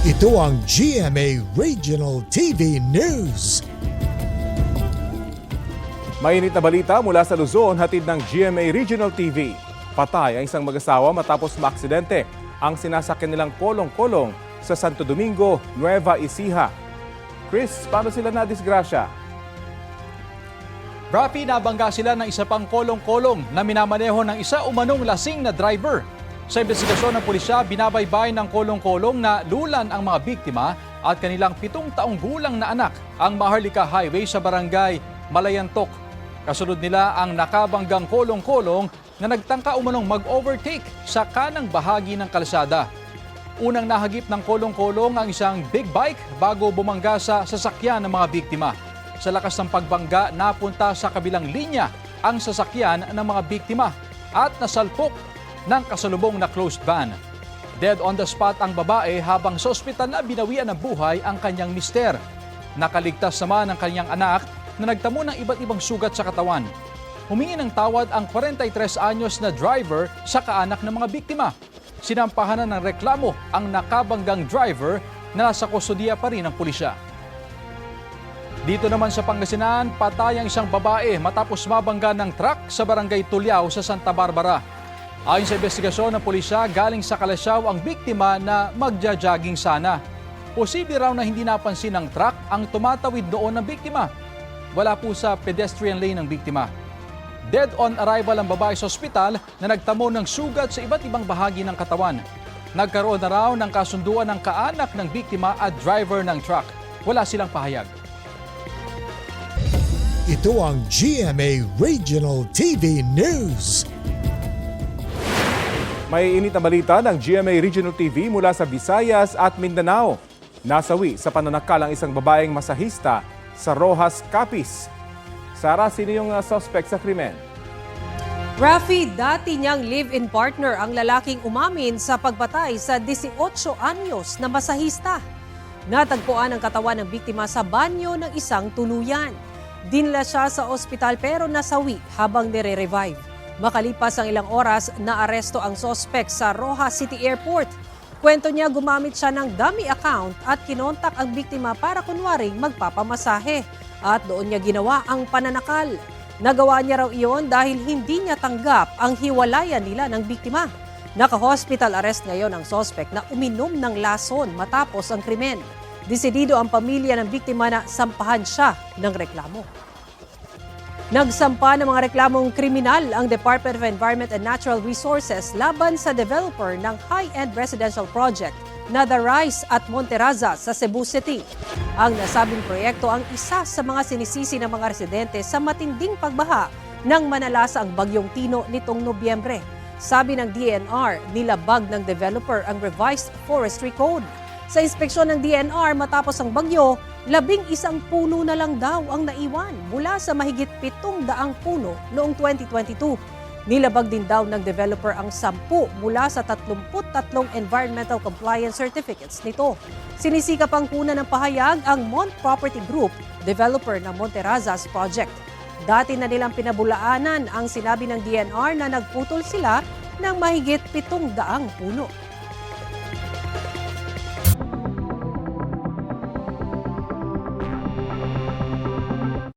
Ito ang GMA Regional TV News. Mainit na balita mula sa Luzon, hatid ng GMA Regional TV. Patay ang isang mag-asawa matapos maaksidente ang sinasakyan nilang kolong-kolong sa Santo Domingo, Nueva Ecija. Chris, paano sila nadisgrasya? Rafi, nabangga sila ng isa pang kolong-kolong na minamaneho ng isa umanong lasing na driver. Sa investigasyon ng pulisya, binabaybay ng kolong-kolong na lulan ang mga biktima at kanilang 7 taong gulang na anak ang Maharlika Highway sa barangay Malayantok. Kasunod nila ang nakabanggang kolong-kolong na nagtangka umanong mag-overtake sa kanang bahagi ng kalsada. Unang nahagip ng kolong-kolong ang isang big bike bago bumangga sa sasakyan ng mga biktima. Sa lakas ng pagbangga, napunta sa kabilang linya ang sasakyan ng mga biktima at nasalpok ng kasalubong na closed van. Dead on the spot ang babae habang sa ospital na binawian ng buhay ang kanyang mister. Nakaligtas naman ang kanyang anak na nagtamo ng iba't ibang sugat sa katawan. Humingi ng tawad ang 43 anyos na driver sa kaanak ng mga biktima. Sinampahan na ng reklamo ang nakabanggang driver na nasa kustodiya pa rin ng pulisya. Dito naman sa Pangasinan, patay ang isang babae matapos mabangga ng truck sa barangay Tulyao sa Santa Barbara. Ayon sa investigasyon ng pulisya, galing sa Kalasyaw ang biktima na magja-jogging sana. Posible raw na hindi napansin ng truck ang tumatawid doon ng biktima. Wala po sa pedestrian lane ng biktima. Dead on arrival ang babae sa ospital na nagtamo ng sugat sa iba't ibang bahagi ng katawan. Nagkaroon na raw ng kasunduan ng kaanak ng biktima at driver ng truck. Wala silang pahayag. Ito ang GMA Regional TV News. May init na balita ng GMA Regional TV mula sa Visayas at Mindanao. Nasawi sa pananakal ang isang babaeng masahista sa Rojas, Capiz. Sara, sino yung suspect sa krimen? Rafi, dati niyang live-in partner ang lalaking umamin sa pagpatay sa 18 anyos na masahista. Natagpuan ang katawan ng biktima sa banyo ng isang tuluyan. Dinala siya sa ospital pero nasawi habang nire-revive. Makalipas ang ilang oras, naaresto ang sospek sa Rojas City Airport. Kwento niya gumamit siya ng dummy account at kinontak ang biktima para kunwaring magpapamasahe. At doon niya ginawa ang pananakal. Nagawa niya raw iyon dahil hindi niya tanggap ang hiwalayan nila ng biktima. Naka-hospital arrest ngayon ang sospek na uminom ng lason matapos ang krimen. Desidido ang pamilya ng biktima na sampahan siya ng reklamo. Nagsampa ng mga reklamong kriminal ang Department of Environment and Natural Resources laban sa developer ng high-end residential project na The Rise at Monteraza sa Cebu City. Ang nasabing proyekto ang isa sa mga sinisisi ng mga residente sa matinding pagbaha nang manalasa ang bagyong Tino nitong Nobyembre. Sabi ng DNR, nilabag ng developer ang revised forestry code. Sa inspeksyon ng DNR matapos ang bagyo, 11 puno na lang daw ang naiwan mula sa mahigit 700 puno noong 2022. Nilabag din daw ng developer ang 10 mula sa 33 environmental compliance certificates nito. Sinisikap ang kuna ng pahayag ang Mont Property Group, developer ng Monterazas project. Dati na nilang pinabulaanan ang sinabi ng DNR na nagputol sila ng mahigit 700 puno.